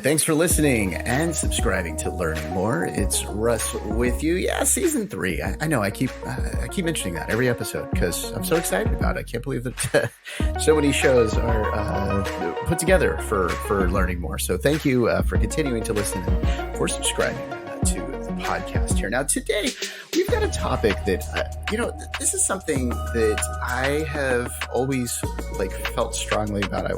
Thanks for listening and subscribing to Learning More. It's Russ with you. Yeah, season 3. I know I keep mentioning that every episode because I'm so excited about it. I can't believe that so many shows are put together for Learning More. So thank you for continuing to listen and for subscribing to the podcast here. Now, today we've got a topic that, this is something that I have always felt strongly about.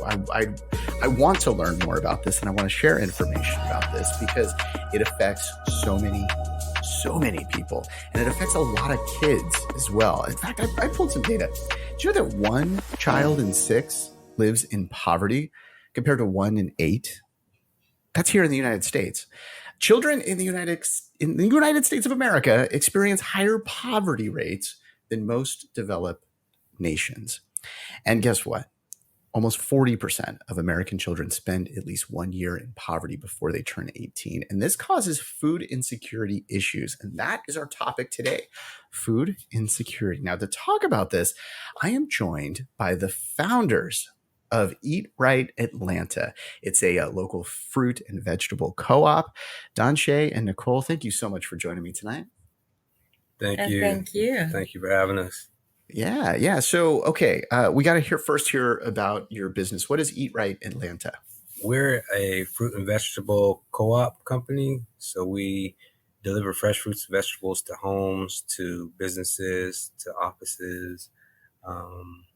I want to learn more about this, and I want to share information about this because it affects so many people, and it affects a lot of kids as well. In fact, I pulled some data. Did you know that 1 child in 6 lives in poverty compared to 1 in 8? That's here in the United States. Children in the United States of America experience higher poverty rates than most developed nations. And guess what? Almost 40% of American children spend at least 1 year in poverty before they turn 18. And this causes food insecurity issues. And that is our topic today, food insecurity. Now, to talk about this, I am joined by the founders of Eat Right Atlanta. It's a local fruit and vegetable co-op. Donsha and Nicole, thank you so much for joining me tonight. Thank you. Thank you. Thank you for having us. Yeah. So, okay, we got to hear about your business. What is Eat Right Atlanta? We're a fruit and vegetable co-op company. So we deliver fresh fruits and vegetables to homes, to businesses, to offices.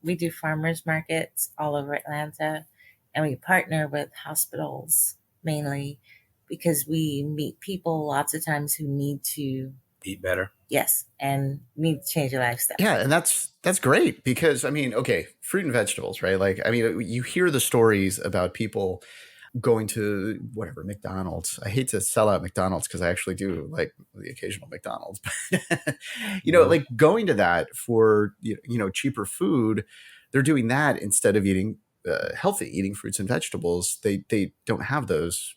We do farmers markets all over Atlanta, and we partner with hospitals mainly because we meet people lots of times who need to eat better. Yes, and need to change your lifestyle. Yeah, and that's great because, fruit and vegetables, right? You hear the stories about people going to McDonald's. I hate to sell out McDonald's because I actually do like the occasional McDonald's. But, going to that for, cheaper food, they're doing that instead of eating eating fruits and vegetables. They don't have those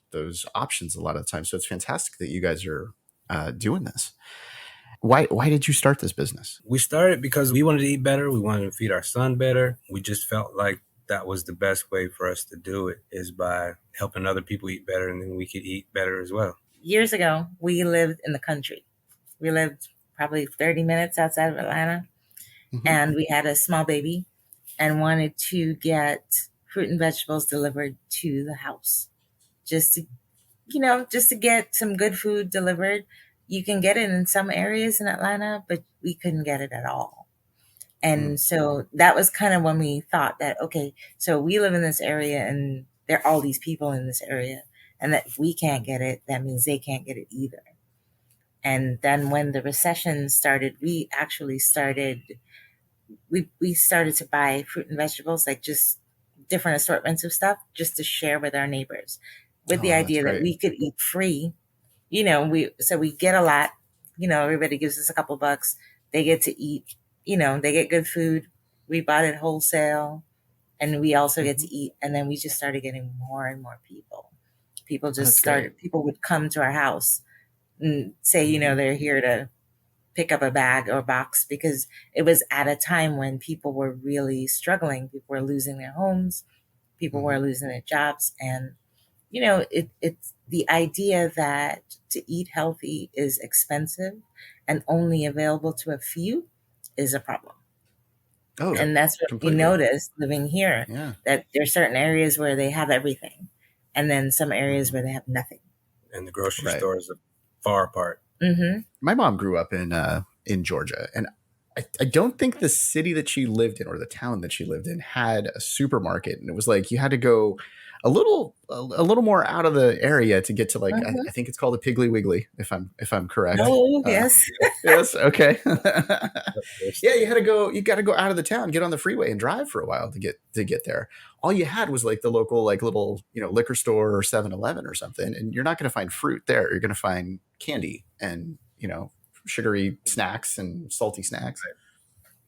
options a lot of the time. So it's fantastic that you guys are doing this. Why did you start this business? We started because we wanted to eat better. We wanted to feed our son better. We just felt like that was the best way for us to do it, is by helping other people eat better, and then we could eat better as well. Years ago, we lived in the country. We lived probably 30 minutes outside of Atlanta, and we had a small baby and wanted to get fruit and vegetables delivered to the house. Just to get some good food delivered. You can get it in some areas in Atlanta, but we couldn't get it at all. And so that was kind of when we thought that, okay, so we live in this area and there are all these people in this area, and that if we can't get it, that means they can't get it either. And then when the recession started, we actually started to buy fruit and vegetables, like just different assortments of stuff, just to share with our neighbors, with the idea that we could eat free. We get a lot, everybody gives us a couple bucks. They get to eat, they get good food. We bought it wholesale, and we also get to eat. And then we just started getting more and more people. People would come to our house and say, they're here to pick up a bag or box, because it was at a time when people were really struggling. People were losing their homes. People were losing their jobs. And, it's the idea that to eat healthy is expensive and only available to a few is a problem. Oh, and that's what we noticed living here, that there are certain areas where they have everything, and then some areas where they have nothing. And the grocery stores are far apart. My mom grew up in Georgia, and I don't think the city that she lived in or the town that she lived in had a supermarket, and it was like you had to go a little more out of the area to get to I think it's called a Piggly Wiggly, if I'm correct. Oh, yes. Yes. Okay. Yeah, you got to go out of the town, get on the freeway, and drive for a while to get there. All you had was the local little liquor store or 7-Eleven or something, and you're not going to find fruit there. You're going to find candy and sugary snacks and salty snacks.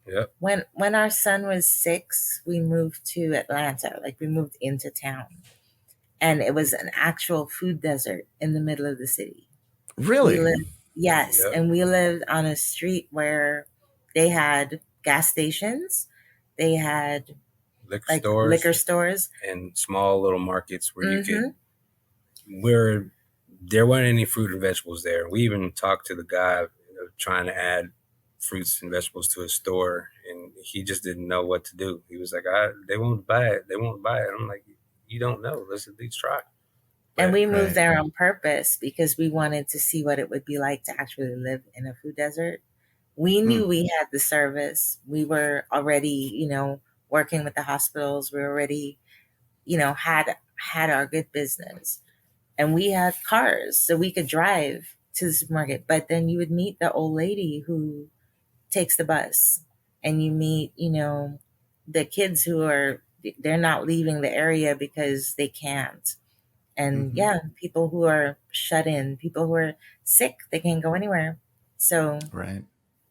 Yep. When our son was 6, we moved to Atlanta. We moved into town, and it was an actual food desert in the middle of the city. Really? Yes. Yep. And we lived on a street where they had gas stations. They had liquor stores liquor stores and small little markets where you could there weren't any fruit and vegetables there. We even talked to the guy trying to add fruits and vegetables to his store, and he just didn't know what to do. He was like, they won't buy it. They won't buy it. I'm like, you don't know. Let's at least try. And we moved there on purpose because we wanted to see what it would be like to actually live in a food desert. We knew we had the service. We were already, working with the hospitals. We already, had our good business. And we had cars, so we could drive to the supermarket. But then you would meet the old lady who takes the bus, and you meet, the kids who they're not leaving the area because they can't. And people who are shut in, people who are sick, they can't go anywhere. So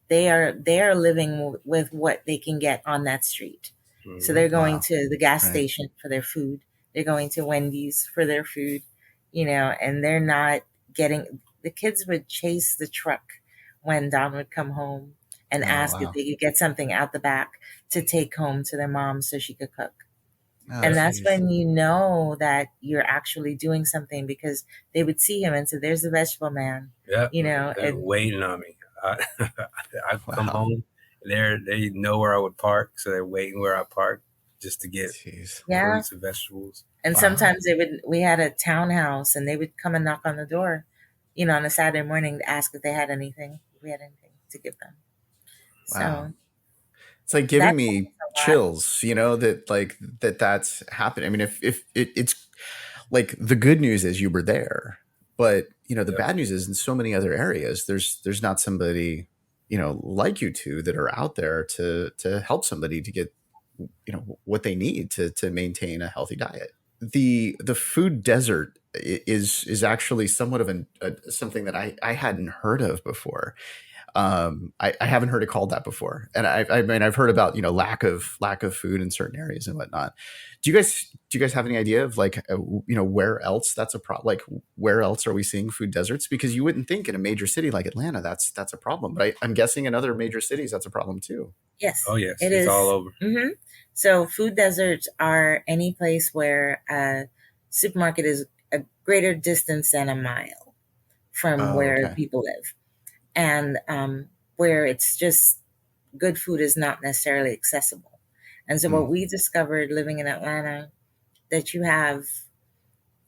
they are living with what they can get on that street. So they're going to the gas station for their food. They're going to Wendy's for their food, and they're not getting, the kids would chase the truck when Don would come home and ask if they could get something out the back to take home to their mom so she could cook. And that's when you know that you're actually doing something, because they would see him and say, there's the vegetable man. Yeah. They're waiting on me. I come home, they know where I would park, so they're waiting where I park just to get fruits and vegetables. And sometimes we had a townhouse, and they would come and knock on the door, on a Saturday morning to ask if they had anything, if we had anything to give them. Wow. So it's like giving me chills, that's happening. I mean, if it's like, the good news is you were there, but the bad news is in so many other areas, there's not somebody, like you two that are out there to help somebody to get, what they need to maintain a healthy diet. The food desert is actually somewhat of something that I hadn't heard of before. I haven't heard it called that before. And I mean, I've heard about, lack of food in certain areas and whatnot. Do you guys have any idea of where else that's a problem? Like, where else are we seeing food deserts? Because you wouldn't think in a major city like Atlanta, that's a problem. But I'm guessing in other major cities, that's a problem too. Yes. Oh yes. It's all over. Mm-hmm. So food deserts are any place where a supermarket is a greater distance than a mile from where people live. And where it's just good food is not necessarily accessible. And so what we discovered living in Atlanta, that you have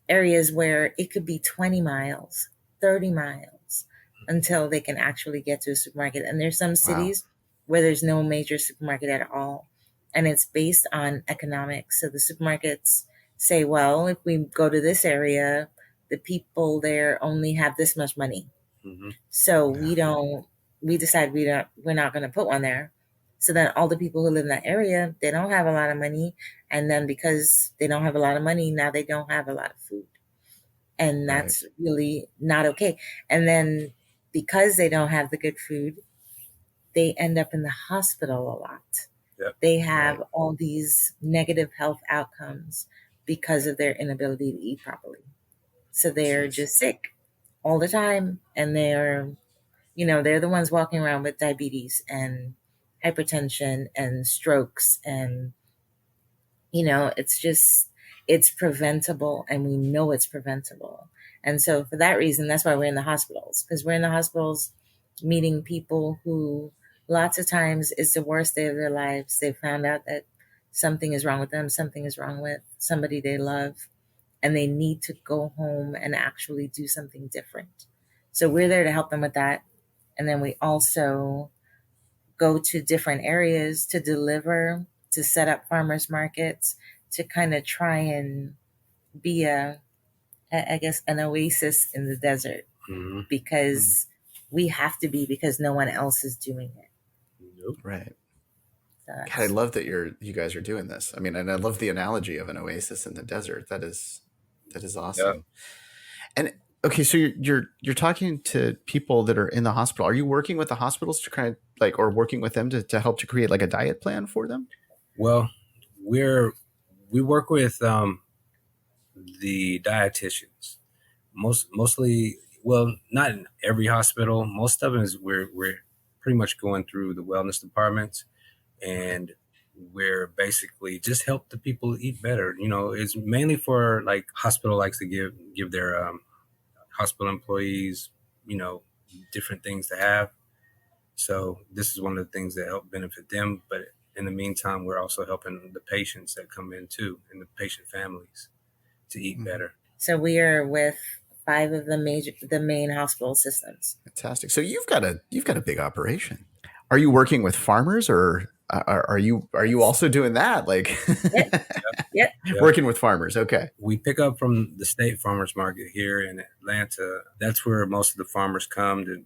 areas where it could be 20 miles, 30 miles until they can actually get to a supermarket. And there's some cities where there's no major supermarket at all. And it's based on economics. So the supermarkets say, well, if we go to this area, the people there only have this much money. So we decide we're not going to put one there. So then all the people who live in that area, they don't have a lot of money. And then because they don't have a lot of money, now they don't have a lot of food. And that's really not okay. And then because they don't have the good food, they end up in the hospital a lot. Yep. They have all these negative health outcomes because of their inability to eat properly. So they're just sick all the time, and they're the ones walking around with diabetes and hypertension and strokes, and it's preventable, and we know it's preventable. And so for that reason, that's why we're in the hospitals, because we're in the hospitals meeting people who lots of times it's the worst day of their lives. They found out that something is wrong with them, something is wrong with somebody they love, and they need to go home and actually do something different. So we're there to help them with that. And then we also go to different areas to deliver, to set up farmers markets, to kind of try and be an oasis in the desert, because we have to be, because no one else is doing it. Nope. Right. God, I love that you guys are doing this. I mean, and I love the analogy of an oasis in the desert. That is awesome. Yeah. And okay, so you're talking to people that are in the hospital. Are you working with the hospitals to kind of or working with them to help to create like a diet plan for them? Well, we work with the dietitians. Mostly, well, not in every hospital. Most of them is we're pretty much going through the wellness departments, and we're basically just help the people eat better. It's mainly for like hospital likes to give their hospital employees, different things to have. So this is one of the things that help benefit them. But in the meantime, we're also helping the patients that come in too, and the patient families to eat better. So we are with 5 of the main hospital systems. Fantastic. So you've got a big operation. Are you working with farmers, or are you also doing that? Like, yep. Working with farmers. Okay. We pick up from the state farmers market here in Atlanta. That's where most of the farmers come to.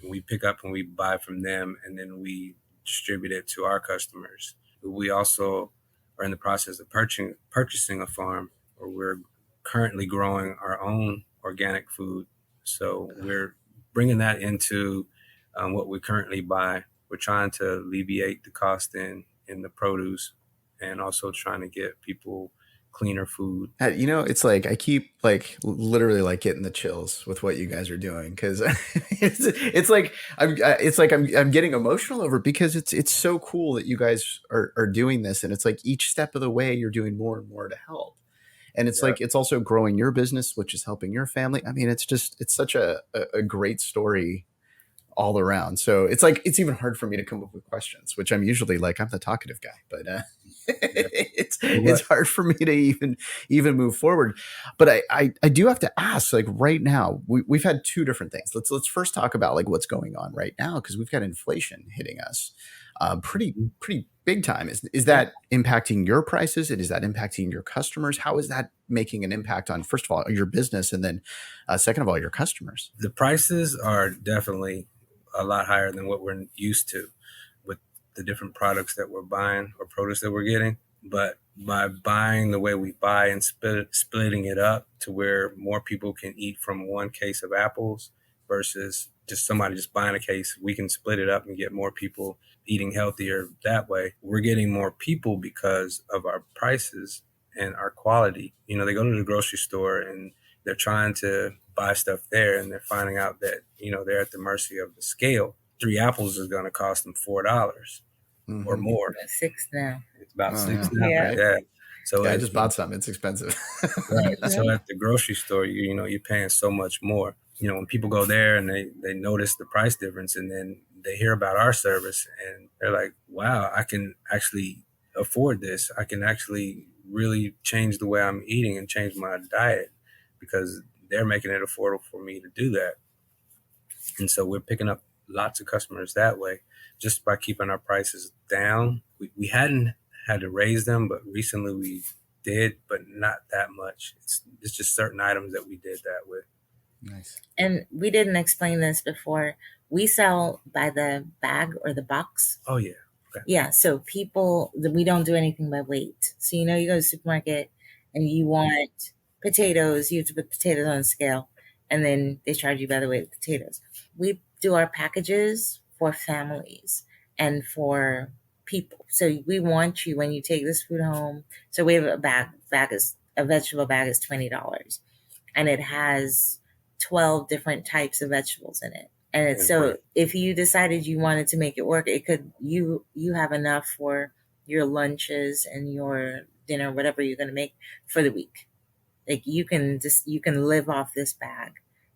We pick up and we buy from them, and then we distribute it to our customers. We also are in the process of purchasing a farm, where we're currently growing our own organic food. So we're bringing that into what we currently buy. We're trying to alleviate the cost in the produce, and also trying to get people cleaner food. It's like I keep like literally like getting the chills with what you guys are doing, because it's like I'm getting emotional over it, because it's so cool that you guys are doing this, and it's like each step of the way you're doing more and more to help. And it's like it's also growing your business, which is helping your family. I mean, it's such a great story all around. So it's like it's even hard for me to come up with questions, which I'm usually like I'm the talkative guy, but it's hard for me to even move forward. But I do have to ask, like right now we've had 2 different things. Let's first talk about like what's going on right now, because we've got inflation hitting us pretty big time. Is that impacting your prices, and is that impacting your customers? How is that making an impact on, first of all, your business, and then second of all, your customers? The prices are definitely a lot higher than what we're used to with the different products that we're buying or produce that we're getting. But by buying the way we buy and splitting it up to where more people can eat from one case of apples versus just somebody just buying a case, we can split it up and get more people eating healthier that way. We're getting more people because of our prices and our quality. They go to the grocery store and they're trying to buy stuff there, and they're finding out that, they're at the mercy of the scale. 3 apples is going to cost them $4 or more. It's 6 now. It's about 6 now. Yeah. So I just bought some. It's expensive. Right. So at the grocery store, you're paying so much more. When people go there and they notice the price difference, and then they hear about our service, and they're like, wow, I can actually afford this. I can actually really change the way I'm eating and change my diet, because they're making it affordable for me to do that. And so we're picking up lots of customers that way, just by keeping our prices down. We hadn't had to raise them, but recently we did, but not that much. It's just certain items that we did that with. Nice. And we didn't explain this before. We sell by the bag or the box. Oh, yeah. Okay. Yeah. So we don't do anything by weight. So, you go to the supermarket and you want potatoes, you have to put potatoes on a scale, and then they charge you by the weight of potatoes. We do our packages for families and for people. So we want you, when you take this food home, so we have a vegetable bag is $20, and it has 12 different types of vegetables in it. And it's so if you decided you wanted to make it work, it could, you have enough for your lunches and your dinner, whatever you're going to make for the week. Like you can live off this bag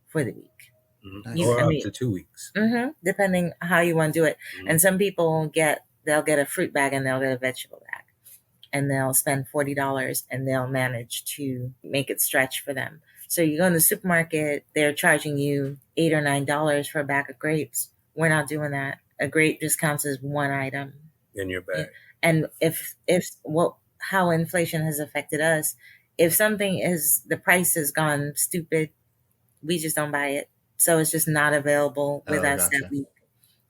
for the week. Mm-hmm. Or up to 2 weeks. Mm-hmm, depending how you want to do it. Mm-hmm. And some people they'll get a fruit bag and they'll get a vegetable bag, and they'll spend $40 and they'll manage to make it stretch for them. So you go in the supermarket, they're charging you $8 or $9 for a bag of grapes. We're not doing that. A grape just counts as one item in your bag. And how inflation has affected us, if the price has gone stupid, we just don't buy it. So it's just not available with us that week.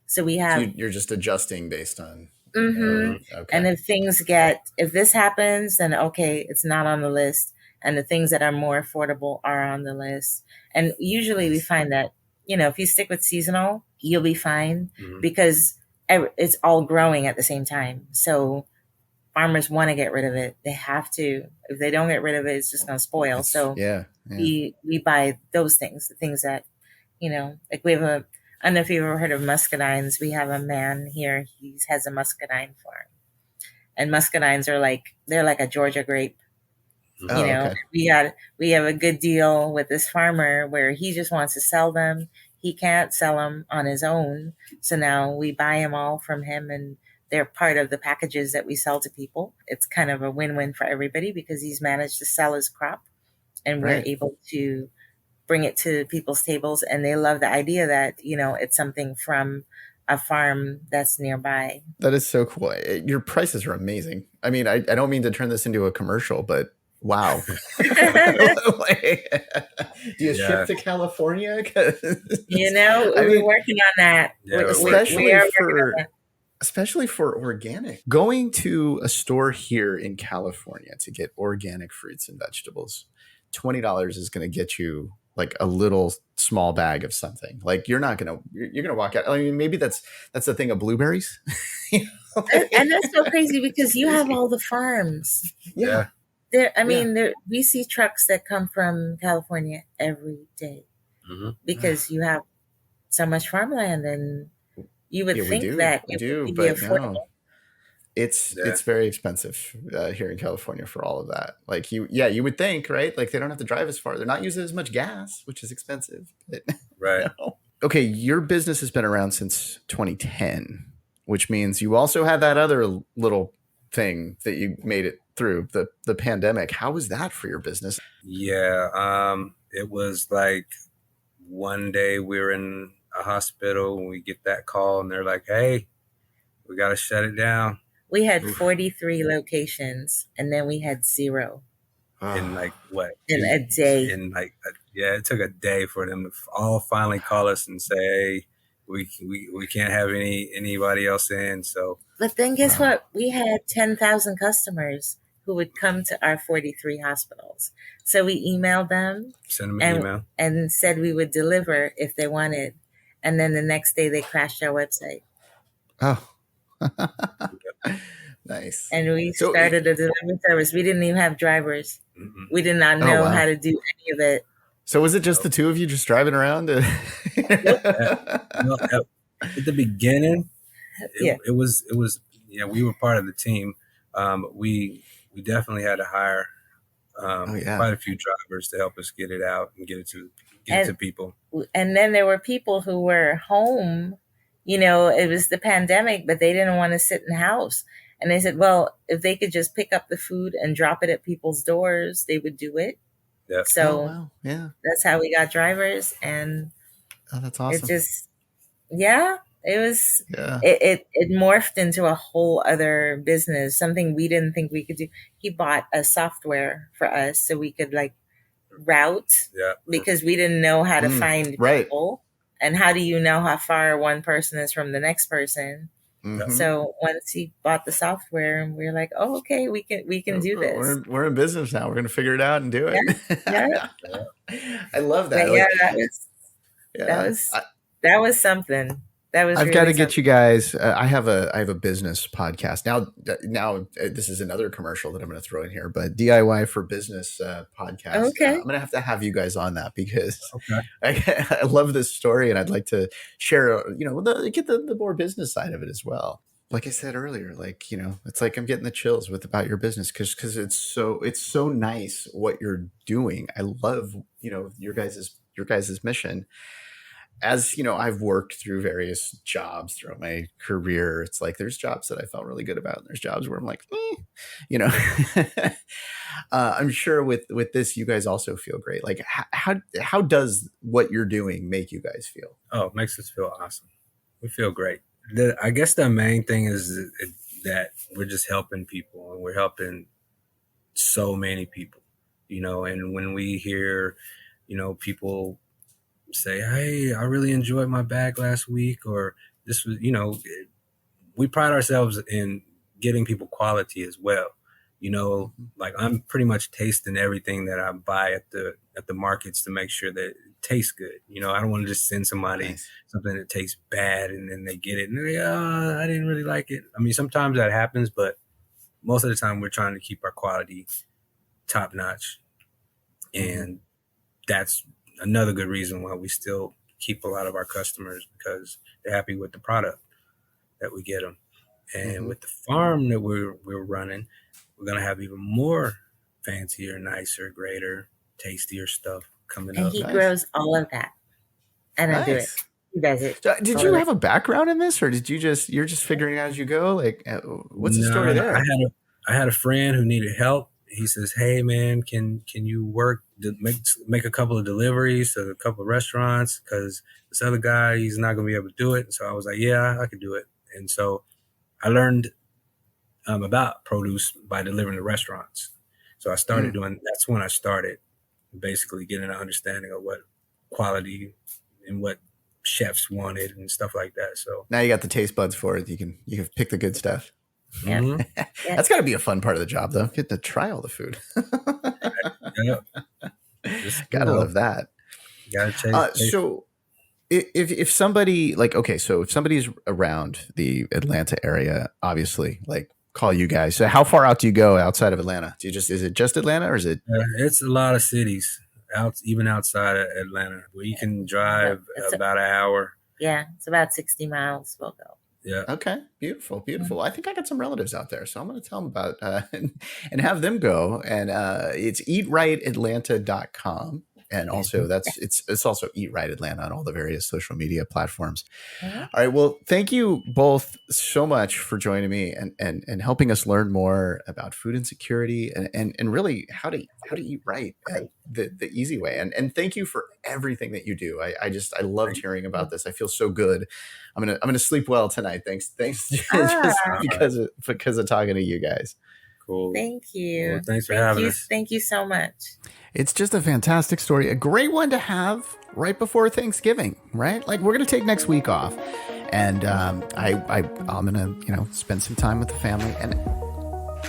So we have. So you're just adjusting based on. Mm-hmm. Okay. And if this happens, then okay, it's not on the list. And the things that are more affordable are on the list. And usually we find that, if you stick with seasonal, you'll be fine, mm-hmm. because it's all growing at the same time. So farmers want to get rid of it. They have to. If they don't get rid of it, it's just going to spoil. So we buy those things, the things that, like we have I don't know if you've ever heard of muscadines. We have a man here. He has a muscadine farm. and muscadines are they're like a Georgia grape. Oh, okay. We have a good deal with this farmer where he just wants to sell them. He can't sell them on his own. So now we buy them all from him, and they're part of the packages that we sell to people. It's kind of a win-win for everybody because he's managed to sell his crop and we're able to bring it to people's tables, and they love the idea that, it's something from a farm that's nearby. That is so cool. Your prices are amazing. I mean, I don't mean to turn this into a commercial, but wow. Do you ship to California? We're working on that. Yeah, especially for organic. Going to a store here in California to get organic fruits and vegetables, $20 is going to get you like a little small bag of something. Like you're going to walk out. I mean, maybe that's the thing of blueberries. And that's so crazy because you have all the farms. Yeah. We see trucks that come from California every day because you have so much farmland, and you would think that it would be affordable. No. It's very expensive here in California for all of that. Like you would think, right? Like they don't have to drive as far. They're not using as much gas, which is expensive. But, right. Okay, your business has been around since 2010, which means you also had that other little thing that you made it through the pandemic. How was that for your business? Yeah, it was like one day we were in a hospital and we get that call and they're like, "Hey, we got to shut it down." We had 43 locations, and then we had 0. In like what? In a day. It took a day for them to all finally call us and say, "Hey, we can't have anybody else in." So, but then guess what? We had 10,000 customers who would come to our 43 hospitals. So we emailed them, send them an email, and said we would deliver if they wanted. And then the next day they crashed our website. Oh. Nice. And we started a delivery service. We didn't even have drivers. Mm-hmm. We did not know how to do any of it. So was it just the two of you just driving around? At the beginning, it was we were part of the team. We definitely had to hire quite a few drivers to help us get it out and get it to people. And then there were people who were home. It was the pandemic, but they didn't want to sit in the house. And they said, well, if they could just pick up the food and drop it at people's doors, they would do it. Yeah. So that's how we got drivers. And that's awesome. It just, it was, it morphed into a whole other business, something we didn't think we could do. He bought a software for us so we could route because we didn't know how to find people. And how do you know how far one person is from the next person? Mm-hmm. So once he bought the software, and we were like, "Oh, okay, we can do this. We're in business now. We're going to figure it out and do it." Yeah. I love that. That was something. I've got to get you guys. I have a business podcast now. This is another commercial that I'm going to throw in here, but DIY for Business podcast. Okay, I'm going to have you guys on that because I love this story and I'd like to share. Get the more business side of it as well. Like I said earlier, it's like I'm getting the chills about your business because it's so nice what you're doing. I love your guys' mission. As I've worked through various jobs throughout my career. It's like there's jobs that I felt really good about, and there's jobs where I'm like, I'm sure with this, you guys also feel great. Like, how does what you're doing make you guys feel? Oh, it makes us feel awesome. We feel great. I guess the main thing is that we're just helping people, and we're helping so many people. And when we hear, people say, "Hey, I really enjoyed my bag last week," or this was, we pride ourselves in getting people quality as well. Like I'm pretty much tasting everything that I buy at the markets to make sure that it tastes good. I don't want to just send somebody something that tastes bad and then they get it and they're like, I didn't really like it. I mean, sometimes that happens, but most of the time we're trying to keep our quality top notch. And that's another good reason why we still keep a lot of our customers, because they're happy with the product that we get them. And with the farm that we're running, we're going to have even more fancier, nicer, greater, tastier stuff coming and up. he grows all of that. I don't do it. He does it. So, did you have a background in this, or you're just figuring it out as you go? Like, what's the story there? I had a friend who needed help. He says, "Hey man, can you work to make a couple of deliveries to a couple of restaurants? Because this other guy, he's not going to be able to do it." And so I was like, "Yeah, I could do it." And so I learned about produce by delivering to restaurants. So I started that's when I started basically getting an understanding of what quality and what chefs wanted and stuff like that. So now you got the taste buds for it. You can pick the good stuff. Yeah. That's got to be a fun part of the job, though. Get to try all the food. Gotta love that. Gotta taste. So if somebody if somebody's around the Atlanta area, obviously, like, call you guys. So how far out do you go outside of Atlanta? Is it just Atlanta, or is it? It's a lot of cities even outside of Atlanta where you can drive about an hour. Yeah, it's about 60 miles. We'll go. Yeah. Okay. Beautiful. I think I got some relatives out there, so I'm going to tell them about and have them go. And it's eatrightatlanta.com. And also it's also Eat Right Atlanta on all the various social media platforms. Mm-hmm. All right. Well, thank you both so much for joining me and helping us learn more about food insecurity and really how to eat right the easy way. And thank you for everything that you do. I loved hearing about this. I feel so good. I'm gonna sleep well tonight. Thanks just because of talking to you guys. Cool. Thank you. Well, thanks for having us. Thank you so much. It's just a fantastic story. A great one to have right before Thanksgiving, right? Like, we're going to take next week off. And I'm going to, spend some time with the family. And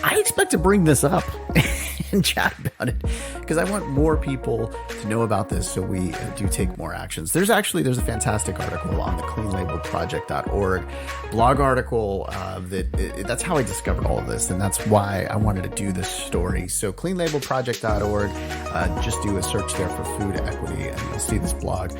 I expect to bring this up and chat about it because I want more people to know about this so we do take more actions. There's a fantastic article on the cleanlabelproject.org blog article that's how I discovered all of this, and that's why I wanted to do this story. So cleanlabelproject.org, just do a search there for food equity and you'll see this blog.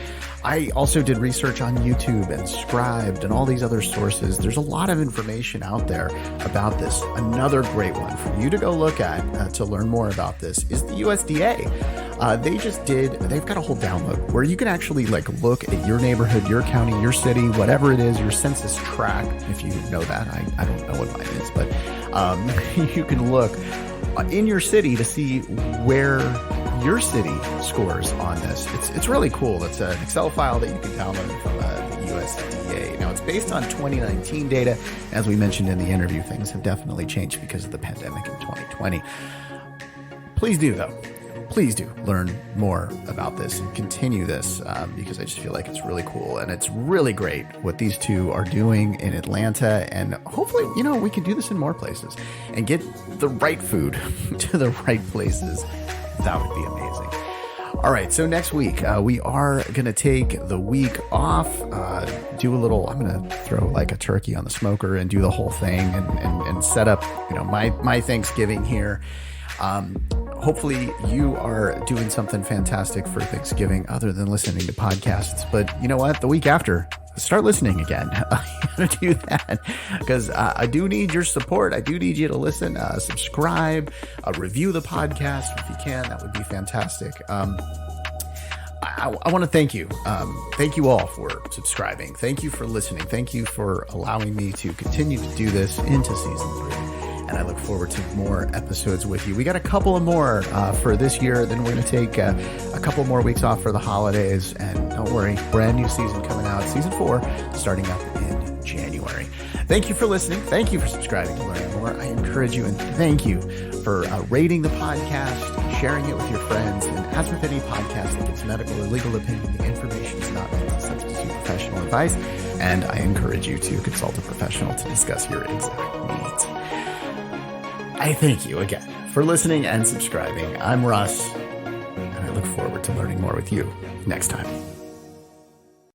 I also did research on YouTube and Scribed and all these other sources. There's a lot of information out there about this. Another great one for you to go look at to learn more about this is the USDA. They've got a whole download where you can actually look at your neighborhood, your county, your city, whatever it is, your census tract, if you know that. I don't know what mine is, but you can look in your city to see where your city scores on this. It's really cool. It's an Excel file that you can download from the USDA. Now, it's based on 2019 data. As we mentioned in the interview, things have definitely changed because of the pandemic in 2020. Please do learn more about this and continue this because I just feel like it's really cool and it's really great what these two are doing in Atlanta. And hopefully, we can do this in more places and get the right food to the right places. That would be amazing. All right. So next week, we are going to take the week off, I'm going to throw a turkey on the smoker and do the whole thing and set up, my Thanksgiving here. Hopefully you are doing something fantastic for Thanksgiving other than listening to podcasts. But you know what? The week after, start listening again. I'm going to do that because I do need your support. I do need you to listen, subscribe, review the podcast if you can. That would be fantastic. I want to thank you. Thank you all for subscribing. Thank you for listening. Thank you for allowing me to continue to do this into season 3. And I look forward to more episodes with you. We got a couple of more for this year. Then we're going to take a couple more weeks off for the holidays. And don't worry, brand new season coming out, season 4, starting up in January. Thank you for listening. Thank you for subscribing to learn more. I encourage you and thank you for rating the podcast, sharing it with your friends. And as with any podcast that gets medical or legal opinion, the information is not meant to substitute professional advice. And I encourage you to consult a professional to discuss your exact needs. I thank you again for listening and subscribing. I'm Russ, and I look forward to learning more with you next time.